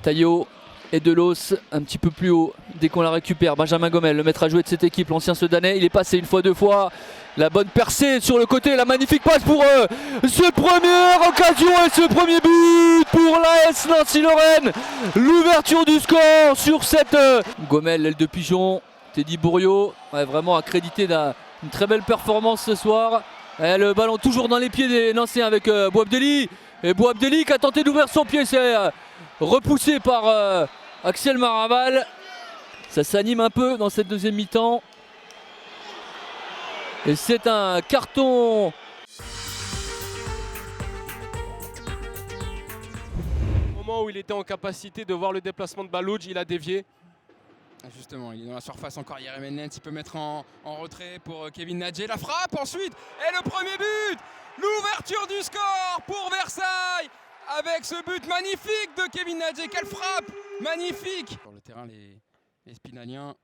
Taillot et Delos un petit peu plus haut dès qu'on la récupère. Benjamin Gomel, le maître à jouer de cette équipe, l'ancien Sedanais, il est passé une fois, deux fois. La bonne percée sur le côté, la magnifique passe pour ce première occasion et ce premier but pour l'AS Nancy-Lorraine. L'ouverture du score sur cette Gomel, l'aile de pigeon. Teddy Bouriot, ouais, vraiment accrédité d'une très belle performance ce soir. Et le ballon toujours dans les pieds des Nancéens avec Bouabdelli. Et Bouabdelli qui a tenté d'ouvrir son pied, c'est repoussé par Axel Maraval. Ça s'anime un peu dans cette deuxième mi-temps. Et c'est un carton. Au moment où il était en capacité de voir le déplacement de Balouj, il a dévié. Justement, il est dans la surface encore, Yeremen, il peut mettre en retrait pour Kevin Nadje. La frappe ensuite, et le premier but. L'ouverture du score pour Versailles avec ce but magnifique de Kevin Nadje. Quelle frappe magnifique. Sur le terrain, les Spinaliens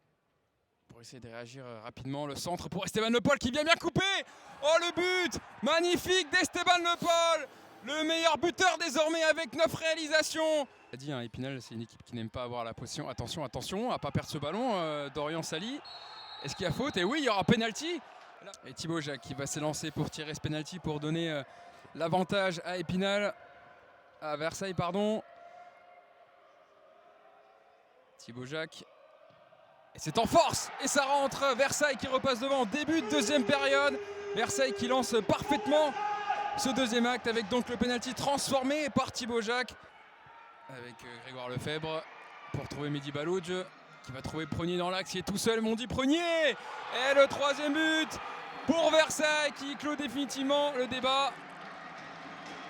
pour essayer de réagir rapidement. Le centre pour Esteban Le Paul qui vient bien couper. Oh, le but magnifique d'Esteban Le Paul, le meilleur buteur désormais avec 9 réalisations. A dit, hein, Épinal, c'est une équipe qui n'aime pas avoir la possession. Attention, attention, à ne pas perdre ce ballon. Dorian Sali, est-ce qu'il y a faute? Et oui, il y aura penalty. Et Thibaut Jacques qui va s'élancer pour tirer ce penalty pour donner l'avantage à Épinal, à Versailles, pardon. Thibaut Jacques. Et c'est en force. Et ça rentre. Versailles qui repasse devant. Début de deuxième période. Versailles qui lance parfaitement ce deuxième acte avec donc le penalty transformé par Thibaut Jacques. Avec Grégoire Lefebvre pour trouver Mehdi Balouj qui va trouver Prunier dans l'axe, qui est tout seul, Mondi Prunier. Et le troisième but pour Versailles qui clôt définitivement le débat.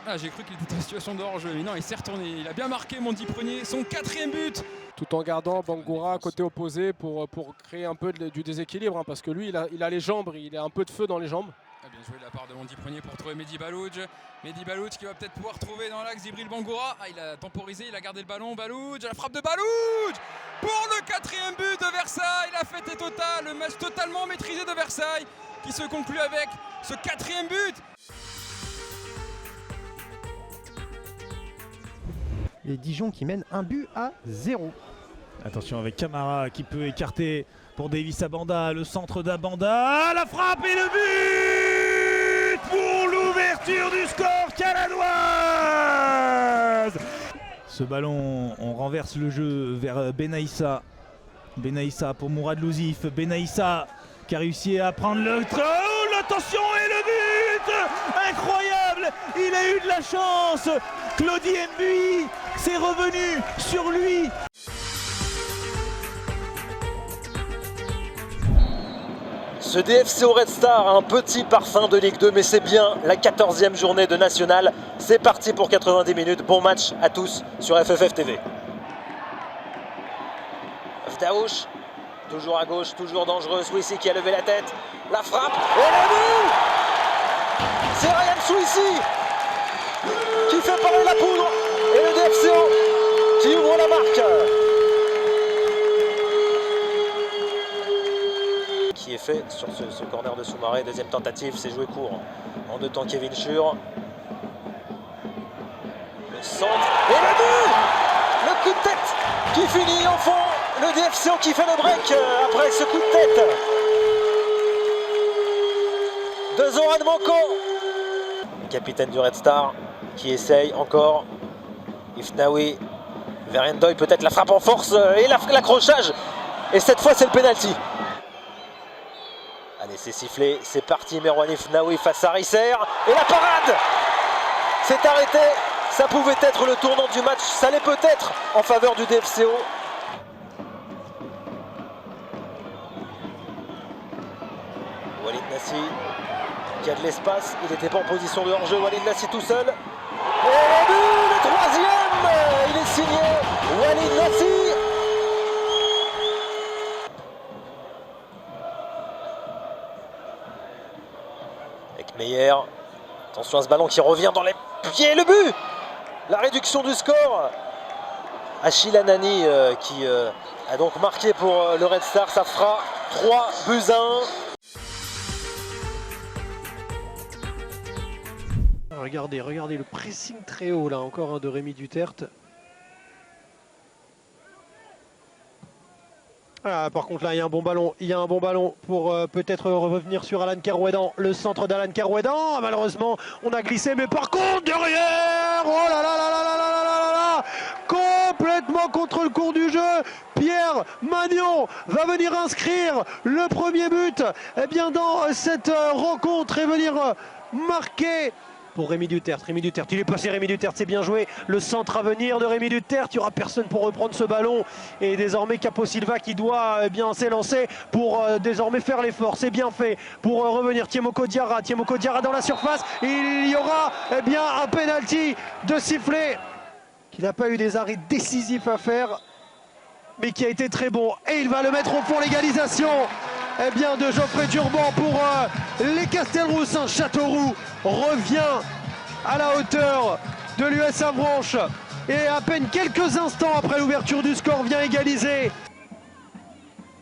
Ah, j'ai cru qu'il était en situation de hors-jeu, mais non, il s'est retourné, il a bien marqué Mondi Prunier, son 4e but. Tout en gardant Bangoura côté opposé pour créer un peu du déséquilibre, hein, parce que lui il a les jambes, il a un peu de feu dans les jambes. Ah, bien joué de la part de Mondi Prunier pour trouver Mehdi Balouj. Mehdi Balouj qui va peut-être pouvoir trouver dans l'axe Djibril Bangoura. Ah, il a temporisé, il a gardé le ballon. Balouj, la frappe de Balouj pour le 4e but de Versailles. La fête est totale, le match totalement maîtrisé de Versailles qui se conclut avec ce 4e but. Les Dijon qui mènent 1-0. Attention avec Camara qui peut écarter pour Davis Abanda, le centre d'Abanda, la frappe et le but pour l'ouverture du score canadioise. Ce ballon, on renverse le jeu vers Benaïssa. Benaïssa pour Mourad Louzif. Benaïssa qui a réussi à prendre le... Oh, l'attention et le but incroyable. Il a eu de la chance. Claudie Mbui, c'est revenu sur lui. Ce DFCO Red Star a un petit parfum de Ligue 2, mais c'est bien la 14e journée de National. C'est parti pour 90 minutes. Bon match à tous sur FFF TV. Fdaouch, toujours à gauche, toujours dangereux. Souissi qui a levé la tête. La frappe et le but. C'est Ryan Souissi qui fait parler la poudre. Et le DFCO qui ouvre la marque. Qui est fait sur ce corner de Soumaré. Deuxième tentative, c'est joué court. En 2 temps, Kevin Schur. Le centre et le but. Le coup de tête qui finit en fond. Le DFCO qui fait le break après ce coup de tête de Zoran Manko. Le capitaine du Red Star qui essaye encore. Ifnaoui. Verendoy peut-être la frappe en force et l'accrochage. Et cette fois, c'est le penalty. Allez, c'est sifflé, c'est parti, Merwan Ifnaoui face à Risser, et la parade. C'est arrêté, ça pouvait être le tournant du match, ça l'est peut-être en faveur du DFCO. Walid Nassi qui a de l'espace, il n'était pas en position de hors-jeu, Walid Nassi tout seul. Et le but, le 3e, il est signé, Walid Nassi. Meyer, attention à ce ballon qui revient dans les pieds, le but. La réduction du score. Achille Anani qui a donc marqué pour le Red Star, ça fera 3-1. Regardez le pressing très haut là, encore un de Rémi Duterte. Ah, par contre là il y a un bon ballon, pour peut-être revenir sur Alan Kerouédan, le centre d'Alan Kerouédan. Ah, malheureusement on a glissé, mais par contre derrière, oh là là là là là là là là, complètement contre le cours du jeu, Pierre Magnon va venir inscrire le premier but dans cette rencontre et venir marquer pour Rémi Duterte. Il est passé, Rémi Duterte, c'est bien joué. Le centre à venir de Rémi Duterte, il n'y aura personne pour reprendre ce ballon. Et désormais Capo Silva qui doit s'élancer pour désormais faire l'effort. C'est bien fait pour revenir. Tiemoko Diarra dans la surface. Il y aura un penalty de sifflet qui n'a pas eu des arrêts décisifs à faire, mais qui a été très bon. Et il va le mettre au fond, l'égalisation de Geoffrey Durban pour les Castelroussins. Châteauroux revient à la hauteur de l'US Avranches et à peine quelques instants après l'ouverture du score vient égaliser.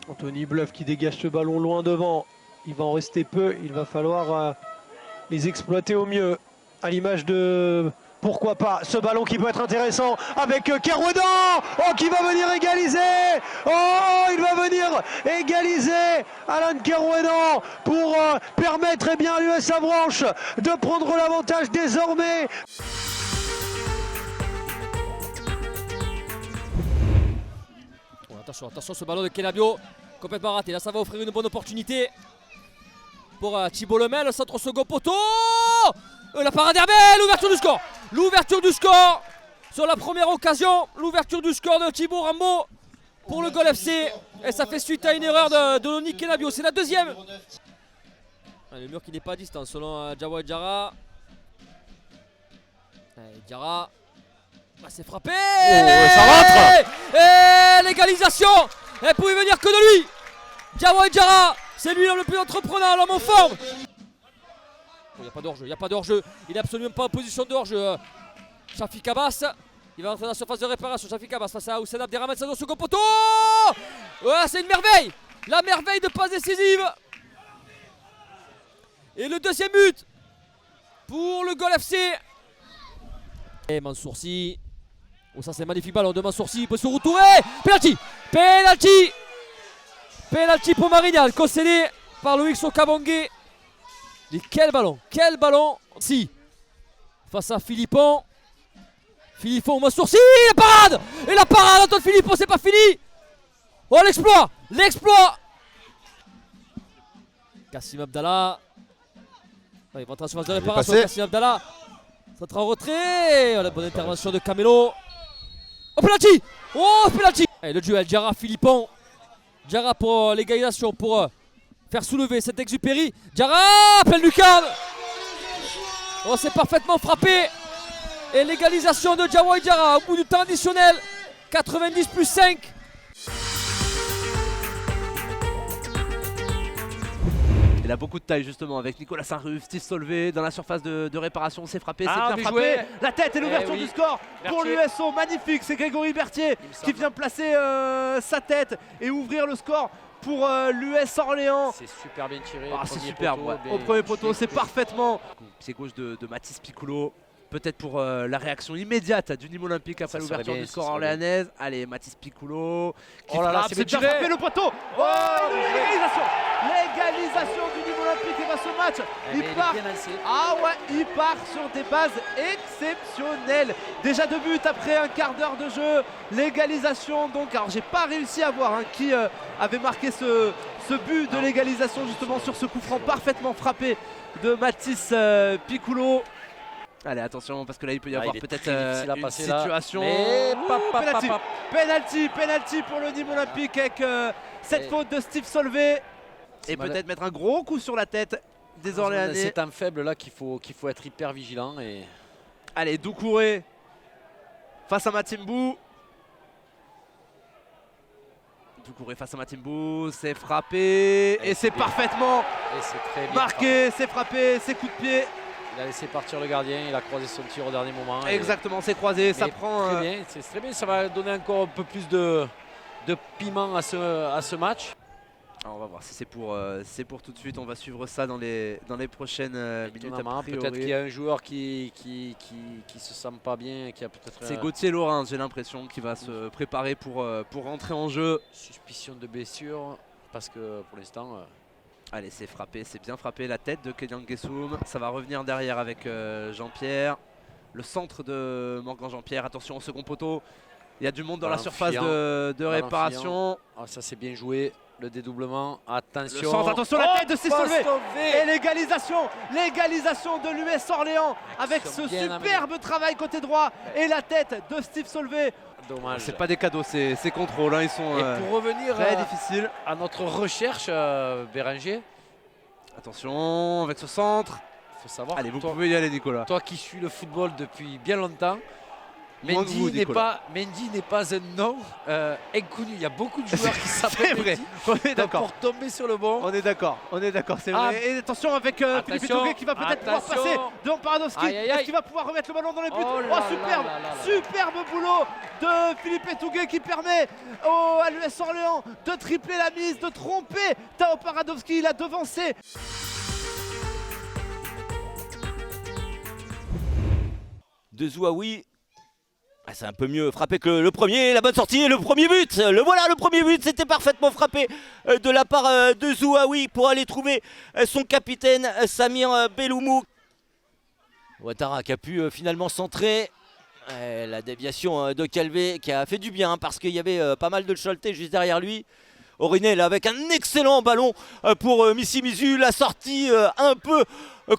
Anthony Bluff qui dégage ce ballon loin devant. Il va en rester peu, il va falloir les exploiter au mieux, à l'image de... Pourquoi pas ce ballon qui peut être intéressant avec Kerouédan, qui va venir égaliser. Il va venir égaliser Alan Kerouédan pour permettre à l'US Avranches de prendre l'avantage désormais. Attention ce ballon de Kenabio, complètement raté. Là ça va offrir une bonne opportunité pour Thibault Lemel, le centre au second poteau. La parade Herbel, l'ouverture du score sur la première occasion, l'ouverture du score de Thibault Rambaud pour le Gol FC, et ça fait suite à une erreur de Loni Kenabio, c'est la deuxième. Le mur qui n'est pas à distance selon Jawad Diarra. Diarra c'est frappé, ça rentre. Et l'égalisation, elle pouvait venir que de lui. Jawad Diarra, c'est lui le plus entreprenant, l'homme en forme. Il n'y a pas d'hors-jeu, il n'est absolument pas en position de hors-jeu. Shafik Abbas, il va rentrer dans la surface de réparation. Shafik Abbas face à Houssen Abderrahmane, ça dans le second poteau. C'est une merveille, la merveille de passe décisive. Et le deuxième but pour le Gol FC. Et Mansourci, ça c'est un magnifique ballon de Mansourci, il peut se retourner. Penalty pour Marignane, concédé par Loïc Sokabongue. Et quel ballon si face à Philippon, Mansourci, la parade Antoine Philippon, c'est pas fini. L'exploit Kassim Abdallah, il va entrer en surface de réparation. Kassim Abdallah, ça sera en retrait. La bonne intervention de Camelo. Penalty. Et le duel Diarra Philippon, Diarra pour l'égalisation, pour faire soulever cet Exupéry. Diarra, pleine lucarne. C'est parfaitement frappé. Et l'égalisation de Jawad Diarra au bout du temps additionnel. 90+5. Il a beaucoup de taille justement avec Nicolas Saint-Ruf, Steve Solvay dans la surface de réparation, c'est frappé, c'est bien frappé. Joué. La tête et l'ouverture du score pour l'USO, magnifique, c'est Grégory Berthier qui vient placer sa tête et ouvrir le score pour l'US Orléans. C'est super bien tiré. C'est superbe, au premier poteau, c'est parfaitement. Pied gauche de Mathis Piccolo. Peut-être pour la réaction immédiate du Nîmes Olympique après l'ouverture du score orléanaise. Allez, Mathis Piccolo qui frappe, c'est bien frappé le poteau. L'égalisation du Nîmes Olympique et ce match. Il part sur des bases exceptionnelles. Déjà 2 buts après un quart d'heure de jeu. L'égalisation donc, alors j'ai pas réussi à voir qui avait marqué ce but de l'égalisation justement sur ce coup franc parfaitement frappé de Mathis Piccolo. Allez, attention parce que là il peut y avoir peut-être une situation. Penalty pour le Nîmes Olympique avec cette faute de Steve Solvay. Et peut-être mettre un gros coup sur la tête des Orléanais. C'est un faible là qu'il faut être hyper vigilant. Allez, Doucouré face à Matimbu. Doucouré face à Matimbu, c'est frappé et c'est parfaitement marqué, c'est frappé, c'est coup de pied. Il a laissé partir le gardien, il a croisé son tir au dernier moment. Exactement, c'est croisé, ça prend... Très bien, c'est très bien, ça va donner encore un peu plus de piment à ce match. Alors, on va voir si c'est pour tout de suite. On va suivre ça dans les prochaines minutes. Étonnamment, peut-être qu'il y a un joueur qui se sent pas bien, qui a peut-être. C'est Gauthier Laurin, j'ai l'impression, qui va se préparer pour rentrer en jeu. Suspicion de blessure, parce que pour l'instant. Allez, c'est frappé, c'est bien frappé. La tête de Kylian Gessoum. Ça va revenir derrière avec Jean-Pierre. Le centre de Morgan Jean-Pierre. Attention au second poteau. Il y a du monde dans la surface de réparation. Ah, ça c'est bien joué. Le dédoublement. Attention. Le centre, attention la tête de Steve Solvay. Et l'égalisation de l'US Orléans avec ce superbe travail côté droit et la tête de Steve Solvay. Dommage. C'est pas des cadeaux, ces contrôles, hein, ils sont et pour revenir très difficiles. À notre recherche, Béranger. Attention avec ce centre. Faut savoir. Allez, vous pouvez y aller, Nicolas. Toi qui suis le football depuis bien longtemps, Mendy n'est pas un nom inconnu. Il y a beaucoup de joueurs qui s'appellent Mendy. On est d'accord. Pour tomber sur le bon. On est d'accord, c'est vrai. Et attention avec Philippe Touguet qui va peut-être pouvoir passer devant Paradowski. Est-ce qu'il va pouvoir remettre le ballon dans les buts? Superbe boulot de Philippe Touguet qui permet à l'US Orléans de tripler la mise, de tromper Tao Paradowski. Il a devancé. De Zouaoui. C'est un peu mieux frappé que le premier, la bonne sortie et le premier but. Le voilà, le premier but, c'était parfaitement frappé de la part de Zouaoui pour aller trouver son capitaine Samir Belloumou. Ouattara qui a pu finalement centrer. La déviation de Calvé qui a fait du bien parce qu'il y avait pas mal de Choletais juste derrière lui. Orinel avec un excellent ballon pour Missi Mizu, la sortie un peu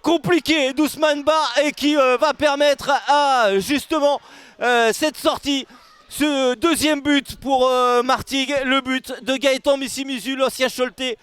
compliquée d'Ousmane Ba et qui va permettre à justement cette sortie, ce deuxième but pour Martigues, le but de Gaëtan Missi Mizu, l'ancien Choletais